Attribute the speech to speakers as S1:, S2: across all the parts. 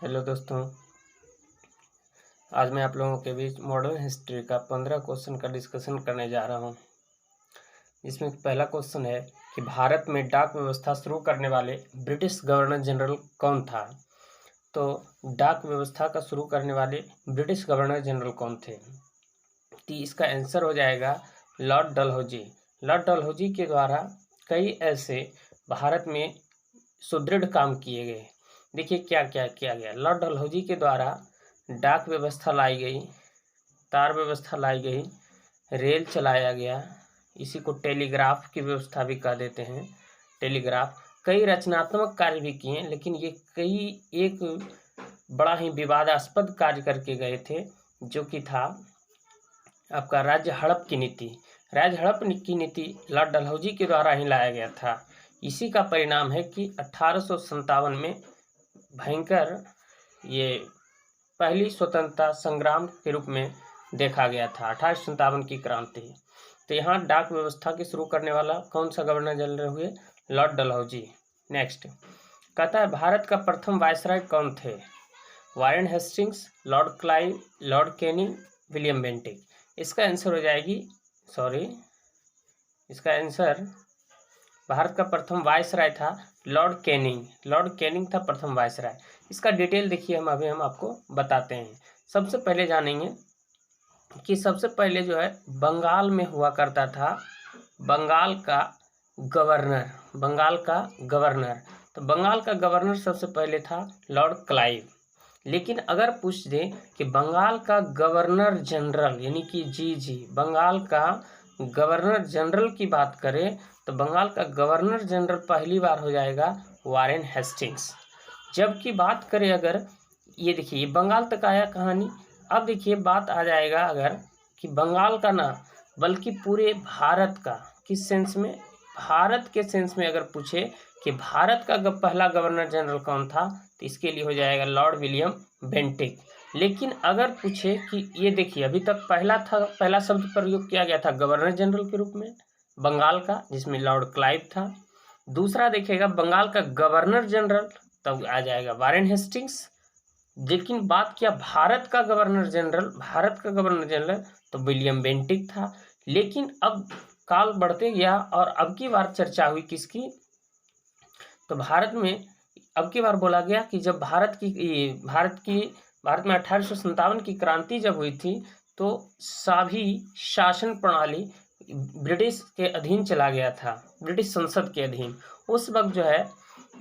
S1: Hello दोस्तों, आज मैं आप लोगों के बीच मॉडर्न हिस्ट्री का 15 क्वेश्चन का डिस्कशन करने जा रहा हूं। इसमें पहला क्वेश्चन है कि भारत में डाक व्यवस्था शुरू करने वाले ब्रिटिश गवर्नर जनरल कौन था। तो डाक व्यवस्था का शुरू करने वाले ब्रिटिश गवर्नर जनरल कौन थे। तो इसका आंसर हो जाएगा लॉर्ड डलहौजी। लॉर्ड डलहौजी के द्वारा कई ऐसे भारत में सुदृढ़ काम किए गए। देखिए क्या क्या किया गया। लॉर्ड डलहौजी के द्वारा डाक व्यवस्था लाई गई, तार व्यवस्था लाई गई, रेल चलाया गया, इसी को टेलीग्राफ की व्यवस्था भी कह देते हैं। टेलीग्राफ, कई रचनात्मक कार्य भी किए, लेकिन ये कई एक बड़ा ही विवादास्पद कार्य करके गए थे, जो कि था आपका राज्य हड़प की नीति। राज्य हड़प की नीति लॉर्ड डलहौजी के द्वारा ही लाया गया था। इसी का परिणाम है कि 1857 में भयंकर ये पहली स्वतंत्रता संग्राम के रूप में देखा गया था, 1857 की क्रांति। तो यहाँ डाक व्यवस्था के शुरू करने वाला कौन सा गवर्नर जनरल हुए? लॉर्ड डलहौजी। नेक्स्ट कहता है भारत का प्रथम वायसराय कौन थे? Warren Hastings, Lord Clive, Lord Canning, William Bentinck. इसका आंसर हो जाएगी इसका आंसर भारत का प्रथम वायसराय था लॉर्ड कैनिंग। लॉर्ड कैनिंग था प्रथम वायसराय। इसका डिटेल देखिए, हम आपको बताते हैं। सबसे पहले जानेंगे कि सबसे पहले जो है बंगाल में हुआ करता था बंगाल का गवर्नर। तो बंगाल का गवर्नर सबसे पहले था लॉर्ड क्लाइव। लेकिन अगर पूछ दें कि बंगाल का गवर्नर जनरल यानी कि बंगाल का गवर्नर जनरल की बात करें तो बंगाल का गवर्नर जनरल पहली बार हो जाएगा वारेन हेस्टिंग्स। जबकि बात करें अगर ये देखिए बंगाल तक आया कहानी। अब देखिए बात आ जाएगा अगर कि बंगाल का ना बल्कि पूरे भारत का, किस सेंस में? भारत के सेंस में अगर पूछे कि भारत का पहला गवर्नर जनरल कौन था तो इसके लिए हो जाएगा लॉर्ड विलियम बेंटिक। लेकिन अगर पूछे कि ये देखिए अभी तक पहला शब्द प्रयोग किया गया था गवर्नर जनरल के रूप में बंगाल का, जिसमें लॉर्ड क्लाइव था। दूसरा देखिएगा बंगाल का गवर्नर जनरल, तब आ जाएगा वारेन हेस्टिंग्स। लेकिन बात किया भारत का गवर्नर जनरल तो विलियम बेंटिक था। लेकिन अब काल बढ़ते गया और अब की बार चर्चा हुई किसकी? तो भारत में अब की बार बोला गया कि जब भारत में 1857 की क्रांति जब हुई थी तो सभी शासन प्रणाली ब्रिटिश के अधीन चला गया था, ब्रिटिश संसद के अधीन। उस वक्त जो है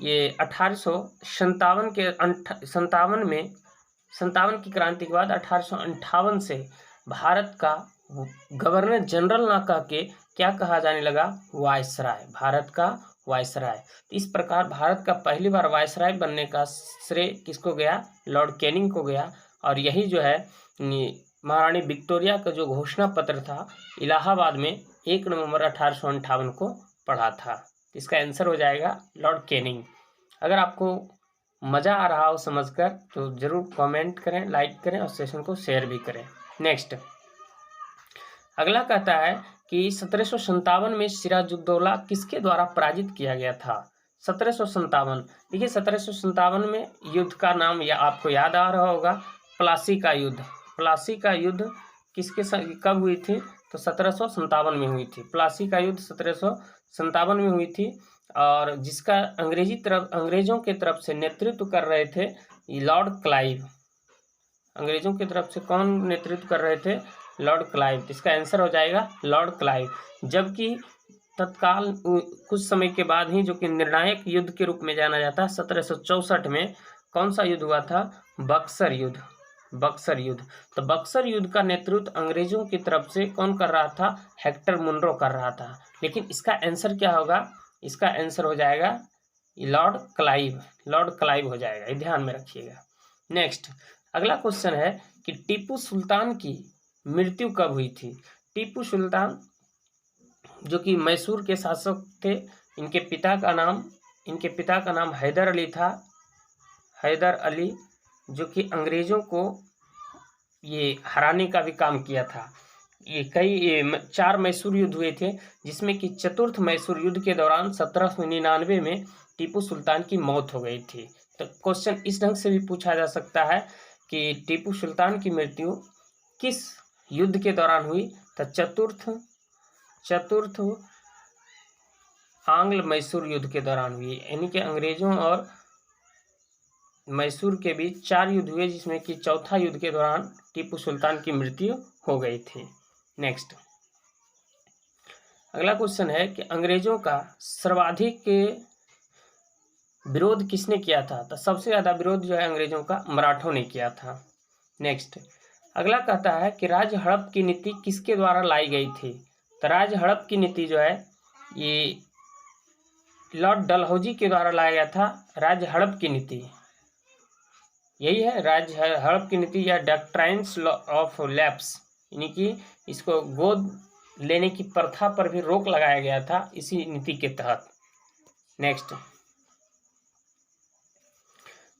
S1: ये 1857 की क्रांति के बाद 1858 से भारत का गवर्नर जनरल ना कह के क्या कहा जाने लगा? वायसराय, भारत का वायसराय। इस प्रकार भारत का पहली बार वायसराय बनने का श्रेय किसको गया? लॉर्ड कैनिंग को गया। और यही जो है महारानी विक्टोरिया का जो घोषणा पत्र था इलाहाबाद में 1 नवंबर 1858 को पढ़ा था। इसका आंसर हो जाएगा लॉर्ड कैनिंग। अगर आपको मज़ा आ रहा हो समझकर तो ज़रूर कमेंट करें, लाइक करें और सेशन को शेयर भी करें। नेक्स्ट अगला कहता है कि 1757 में सिराजुद्दौला किसके द्वारा पराजित किया गया था? 1757, देखिए 1757 में युद्ध का नाम या आपको याद आ रहा होगा, प्लासी का युद्ध। प्लासी का युद्ध कब हुई थी? तो 1757 में हुई थी। प्लासी का युद्ध 1757 में हुई थी और जिसका अंग्रेजों के तरफ से नेतृत्व कर रहे थे लॉर्ड क्लाइव। अंग्रेजों की तरफ से कौन नेतृत्व कर रहे थे? Lord Clive. इसका आंसर हो जाएगा लॉर्ड क्लाइव। जबकि तत्काल कुछ समय के बाद ही जो कि निर्णायक युद्ध के रूप में जाना जाता है 1764 में कौन सा युद्ध हुआ था? बक्सर युद्ध। तो बक्सर युद्ध का नेतृत्व अंग्रेजों की तरफ से कौन कर रहा था? हेक्टर मुनरो कर रहा था। लेकिन इसका आंसर क्या होगा? इसका आंसर हो जाएगा लॉर्ड क्लाइव हो जाएगा, ये ध्यान में रखिएगा। नेक्स्ट अगला क्वेश्चन है कि टीपू सुल्तान की मृत्यु कब हुई थी? टीपू सुल्तान जो कि मैसूर के शासक थे, इनके पिता का नाम हैदर अली था। हैदर अली जो कि अंग्रेजों को ये हराने का भी काम किया था। ये 4 मैसूर युद्ध हुए थे, जिसमें कि चतुर्थ मैसूर युद्ध के दौरान 1799 में टीपू सुल्तान की मौत हो गई थी। तो क्वेश्चन इस ढंग से भी पूछा जा सकता है कि टीपू सुल्तान की मृत्यु किस युद्ध के दौरान हुई? तो चतुर्थ आंग्ल मैसूर युद्ध के दौरान हुई, यानी कि अंग्रेजों और मैसूर के बीच 4 युद्ध हुए, जिसमें कि चौथा युद्ध के दौरान टीपू सुल्तान की मृत्यु हो गई थी। नेक्स्ट, अगला क्वेश्चन है कि अंग्रेजों का सर्वाधिक विरोध किसने किया था? तो सबसे ज्यादा विरोध जो है अंग्रेजों का मराठों ने किया था। नेक्स्ट, अगला कहता है कि राज्य हड़प की नीति किसके द्वारा लाई गई थी? तो राज्य हड़प की नीति जो है ये लॉर्ड डलहौजी के द्वारा लाया गया था। राज्य हड़प की नीति यही है, राज्य हड़प की नीति या डॉक्ट्राइन्स ऑफ लैप्स, यानी कि इसको गोद लेने की प्रथा पर भी रोक लगाया गया था इसी नीति के तहत। नेक्स्ट,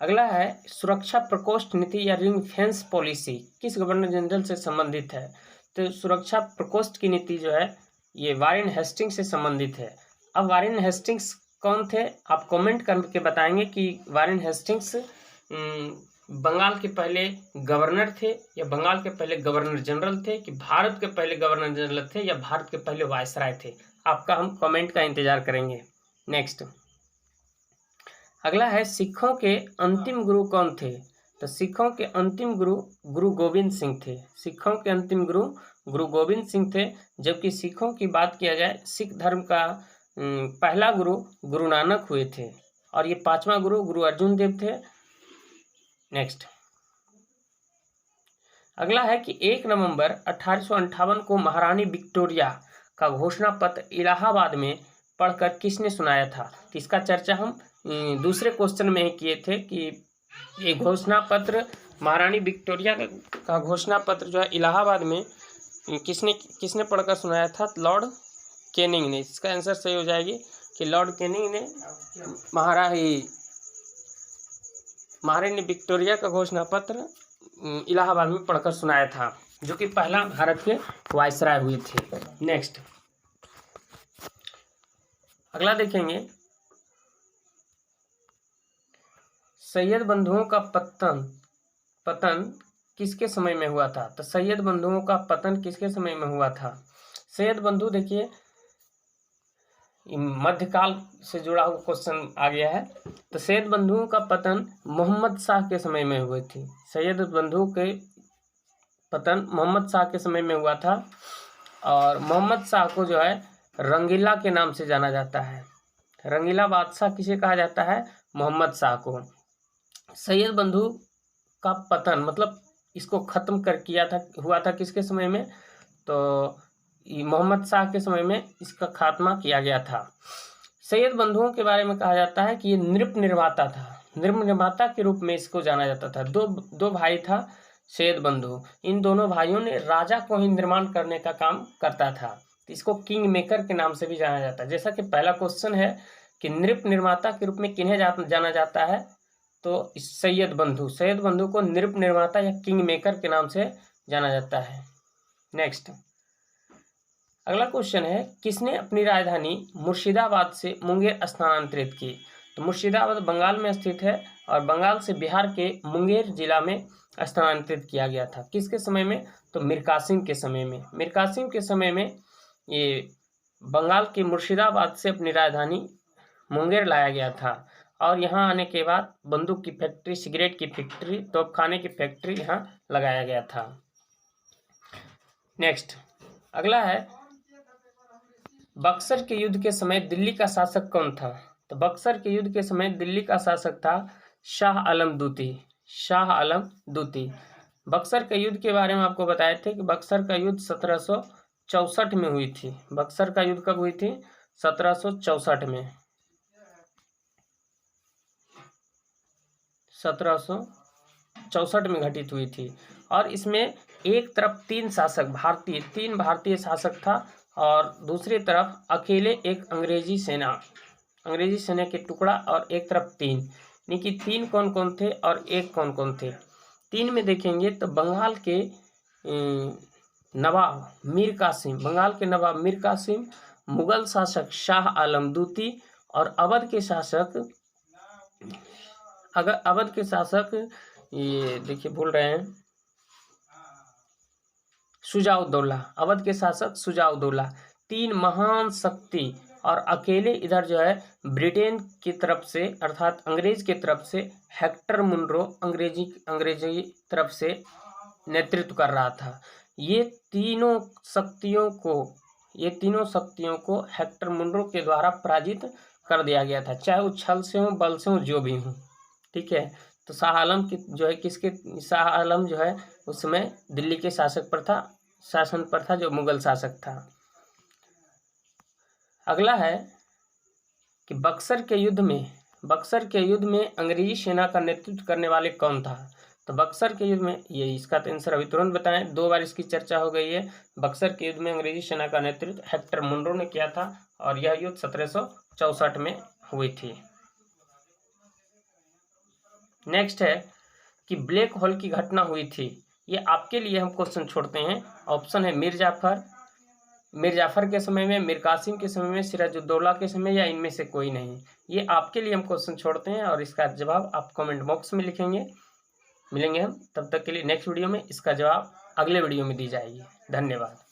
S1: अगला है सुरक्षा प्रकोष्ठ नीति या रिंग फेंस पॉलिसी किस गवर्नर जनरल से संबंधित है? तो सुरक्षा प्रकोष्ठ की नीति जो है ये वारेन हेस्टिंग्स से संबंधित है। अब वारेन हेस्टिंग्स कौन थे? आप कमेंट करके बताएंगे कि वारेन हेस्टिंग्स बंगाल के पहले गवर्नर थे या बंगाल के पहले गवर्नर जनरल थे, कि भारत के पहले गवर्नर जनरल थे या भारत के पहले वायसराय थे। आपका हम कमेंट का इंतजार करेंगे। नेक्स्ट, अगला है सिखों के अंतिम गुरु कौन थे? तो सिखों के अंतिम गुरु गुरु गोविंद सिंह थे। सिखों के अंतिम गुरु गुरु गोविंद सिंह थे। जबकि सिखों की बात किया जाए, सिख धर्म का पहला गुरु गुरु नानक हुए थे और ये 5वां गुरु गुरु अर्जुन देव थे। नेक्स्ट, अगला है कि 1 नवंबर 1858 को महारानी विक्टोरिया का घोषणा पत्र इलाहाबाद में पढ़कर किसने सुनाया था? तो इसका चर्चा हम दूसरे क्वेश्चन में ही किए थे कि ये घोषणा पत्र महारानी विक्टोरिया का घोषणा पत्र जो है इलाहाबाद में किसने पढ़कर सुनाया था? लॉर्ड कैनिंग ने। इसका आंसर सही हो जाएगी कि लॉर्ड कैनिंग ने महारानी विक्टोरिया का घोषणा पत्र इलाहाबाद में पढ़कर सुनाया था, जो कि पहला भारत के वायसराय हुए थे। नेक्स्ट, अगला देखेंगे सैयद बंधुओं का पतन किसके समय में हुआ था? तो सैयद बंधुओं का पतन किसके समय में हुआ था? सैयद बंधु देखिए मध्यकाल से जुड़ा हुआ क्वेश्चन आ गया है। तो सैयद बंधुओं का पतन मोहम्मद शाह के समय में हुई थी। सैयद बंधु के पतन मोहम्मद शाह के समय में हुआ था और मोहम्मद शाह को जो है रंगीला के नाम से जाना जाता है। रंगीला बादशाह किसे कहा जाता है? मोहम्मद शाह को। सैयद बंधु का पतन मतलब इसको खत्म हुआ था किसके समय में? तो मोहम्मद शाह के समय में इसका खात्मा किया गया था। सैयद बंधुओं के बारे में कहा जाता है कि ये नृप निर्माता था। नृप निर्माता के रूप में इसको जाना जाता था। दो भाई था सैयद बंधु। इन दोनों भाइयों ने राजा को ही निर्माण करने का काम करता था। इसको किंग मेकर के नाम से भी जाना जाता है। जैसा कि पहला क्वेश्चन है कि नृप निर्माता के रूप में किन्हें जाना जाता है, तो सैयद बंधु को नृप निर्माता या किंग मेकर के नाम से जाना जाता है। नेक्स्ट, अगला क्वेश्चन है किसने अपनी राजधानी मुर्शिदाबाद से मुंगेर स्थानांतरित की? तो मुर्शिदाबाद बंगाल में स्थित है और बंगाल से बिहार के मुंगेर जिला में स्थानांतरित किया गया था। किसके समय में? तो मीर कासिम के समय में। मीर कासिम के समय में ये बंगाल के मुर्शिदाबाद से अपनी राजधानी मुंगेर लाया गया था और यहाँ आने के बाद बंदूक की फैक्ट्री, सिगरेट की फैक्ट्री, तोपखाने की फैक्ट्री यहाँ लगाया गया था। नेक्स्ट, अगला है बक्सर के युद्ध के समय दिल्ली का शासक कौन था? तो बक्सर के युद्ध के समय दिल्ली का शासक था शाह आलम दूती। बक्सर के युद्ध के बारे में आपको बताए थे कि बक्सर का युद्ध 1764 में हुई थी। बक्सर का युद्ध कब हुई थी? 1764 में। 1764 में घटित हुई थी और इसमें एक तरफ 3 भारतीय शासक था और दूसरी तरफ अकेले एक अंग्रेजी सेना के टुकड़ा और एक तरफ 3, यानी कि 3 कौन कौन थे और 1 कौन कौन थे? 3 में देखेंगे तो बंगाल के नवाब मीर कासिम, मुगल शासक शाह आलम दूती और अवध के शासक अगर अवध के शासक, ये देखिए भूल रहे हैं, शुजा-उद-दौला, अवध के शासक शुजा-उद-दौला। 3 महान शक्ति और अकेले इधर जो है ब्रिटेन की तरफ से अर्थात अंग्रेज की तरफ से हेक्टर मुनरो अंग्रेजी तरफ से नेतृत्व कर रहा था। ये तीनों शक्तियों को हेक्टर मुनरो के द्वारा पराजित कर दिया गया था, चाहे वो छल से हो, बल से हो, जो भी हो। ठीक है, तो शाह आलम की जो है शाह आलम जो है उस समय दिल्ली के शासन पर था, जो मुगल शासक था। अगला है कि बक्सर के युद्ध में अंग्रेजी सेना का नेतृत्व करने वाले कौन था। तो बक्सर के युद्ध में, ये इसका तो आंसर अभी तुरंत बताएं, 2 बार इसकी चर्चा हो गई है। बक्सर के युद्ध में अंग्रेजी सेना का नेतृत्व हेक्टर मुनरो ने किया था और यह युद्ध 1764 में हुई थी। नेक्स्ट है कि ब्लैक होल की घटना हुई थी। ये आपके लिए हम क्वेश्चन छोड़ते हैं। ऑप्शन है मीर जाफर के समय में, मीर कासिम के समय में, सिराजुद्दौला के समय, या इनमें से कोई नहीं। ये आपके लिए हम क्वेश्चन छोड़ते हैं और इसका जवाब आप कमेंट बॉक्स में लिखेंगे। मिलेंगे हम तब तक के लिए नेक्स्ट वीडियो में। इसका जवाब अगले वीडियो में दी जाएगी। धन्यवाद।